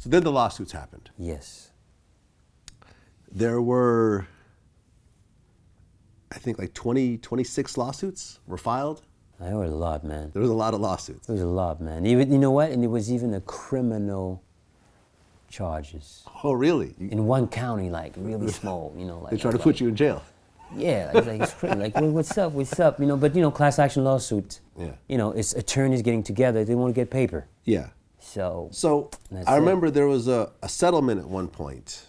So then the lawsuits happened. Yes. There were, I think, like 26 lawsuits were filed. There was a lot, man. There was a lot of lawsuits. There was a lot, man. Even, you know what? And it was even a criminal charges. Oh, really? In one county, like really small, you know. Like, They try to put you in jail. Yeah, it's crazy. Like, well, what's up? You know, but you know, class action lawsuit. Yeah. You know, it's attorneys getting together. They want to get paper. Yeah. So I remember there was a settlement at one point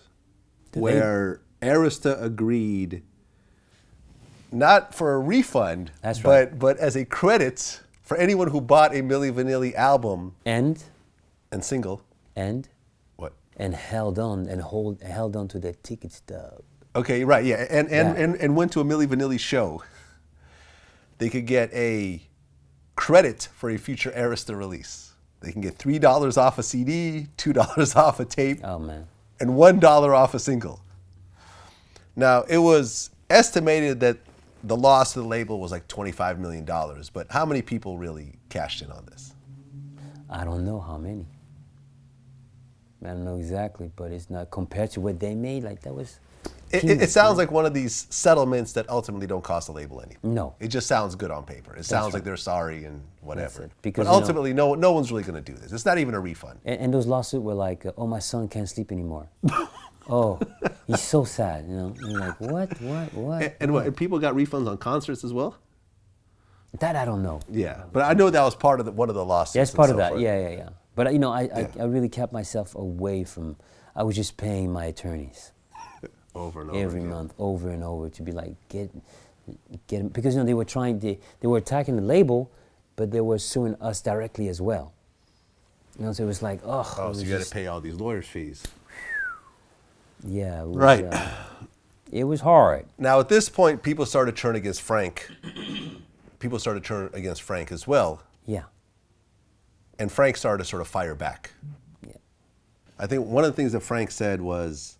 where Arista agreed not for a refund, That's right. but as a credit for anyone who bought a Milli Vanilli album and single. What? And held on to their ticket stub. Okay, right, yeah, and went to a Milli Vanilli show. They could get a credit for a future Arista release. They can get $3 off a CD, $2 off a tape, Oh man. and $1 off a single. Now, it was estimated that the loss to the label was like $25 million, but how many people really cashed in on this? I don't know how many. I don't know exactly, but it's not compared to what they made. Like that was. It sounds like one of these settlements that ultimately don't cost the label anything. No. It just sounds good on paper. It sounds like they're sorry and whatever. It. Because, but ultimately, no one's really going to do this. It's not even a refund. And those lawsuits were like, oh, my son can't sleep anymore. Oh, he's so sad. You know, and you're like, what? And people got refunds on concerts as well? That I don't know. Yeah, but I know that was part of one of the lawsuits. That's part of so that. forth. Yeah. But you know, I really kept myself away from. I was just paying my attorneys over and over every again. month, over and over, to be like get him, because you know they were attacking the label, but they were suing us directly as well. You know, so it was like, so you got to pay all these lawyers' fees. Yeah. It was, Right. It was hard. Now, at this point, people started to turn against Frank. People started to turn against Frank as well. Yeah. And Frank started to sort of fire back. Yeah. I think one of the things that Frank said was,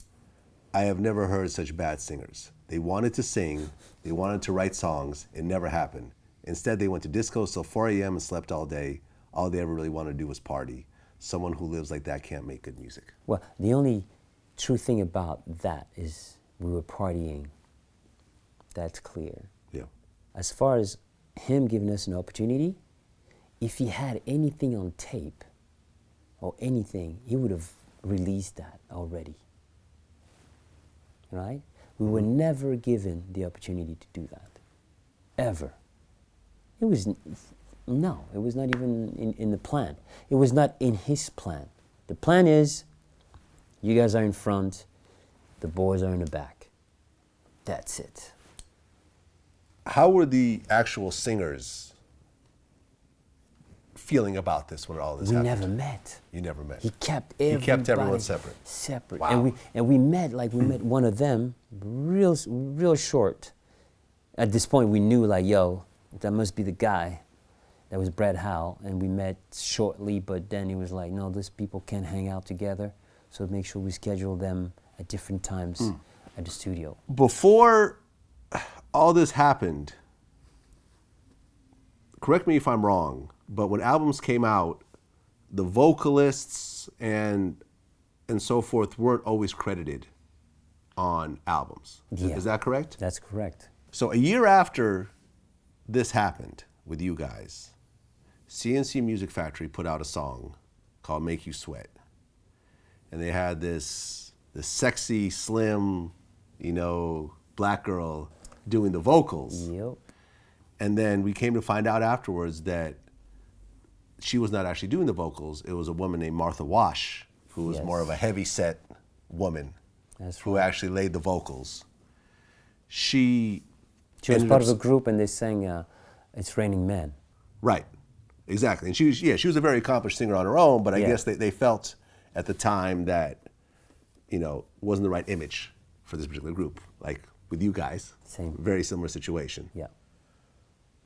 I have never heard such bad singers. They wanted to sing, they wanted to write songs, it never happened. Instead, they went to discos till 4 a.m. and slept all day. All they ever really wanted to do was party. Someone who lives like that can't make good music. Well, the only true thing about that is we were partying. That's clear. Yeah. As far as him giving us an opportunity, if he had anything on tape or anything, he would have released that already. Right? We were never given the opportunity to do that. Ever. It was not even in the plan. It was not in his plan. The plan is, you guys are in front, the boys are in the back. That's it. How were the actual singers feeling about this when all this We happened? never met. You never met. He kept everyone separate. Separate. Wow. And we met one of them real short. At this point, we knew like, yo, that must be the guy. That was Brad Howe, and we met shortly. But then he was like, no, these people can't hang out together, so make sure we schedule them at different times at the studio. Before all this happened, correct me if I'm wrong, but when albums came out, the vocalists and so forth weren't always credited on albums. Yeah. Is that correct? That's correct. So a year after this happened with you guys, CNC Music Factory put out a song called Make You Sweat. And they had this sexy, slim, black girl doing the vocals. Yep. And then we came to find out afterwards that she was not actually doing the vocals. It was a woman named Martha Wash, who was more of a heavy-set woman. That's who right. actually laid the vocals. She was part of a group, and they sang "It's Raining Men." Right, exactly. And she was a very accomplished singer on her own, but I Yeah. guess they felt at the time that, wasn't the right image for this particular group. Like with you guys, Same. Very similar situation. Yeah.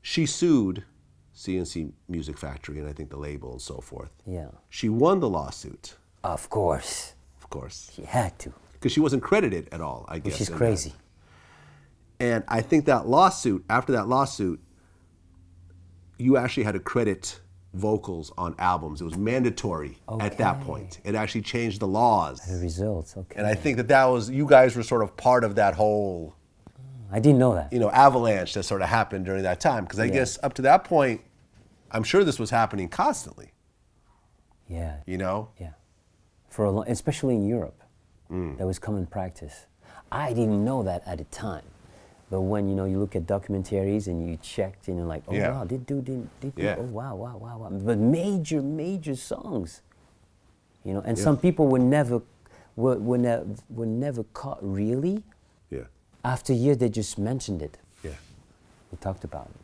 She sued CNC Music Factory and I think the label and so forth. Yeah. She won the lawsuit, Of course. of course, She had to. because she wasn't credited at all, I guess. Which is in that. crazy. And I think that lawsuit, after that lawsuit, you actually had to credit vocals on albums. It was mandatory at that point. It actually changed the laws. The results, okay. And I think that was, you guys were sort of part of that whole, I didn't know that. avalanche that sort of happened during that time. Because I guess up to that point, I'm sure this was happening constantly. Yeah. Yeah. For a long, especially in Europe, that was common practice. I didn't know that at the time. But when, you look at documentaries and you checked, like, oh, wow, they do, oh, wow. But major songs, and some people were never caught really. Yeah. After years, they just mentioned it. Yeah. We talked about it.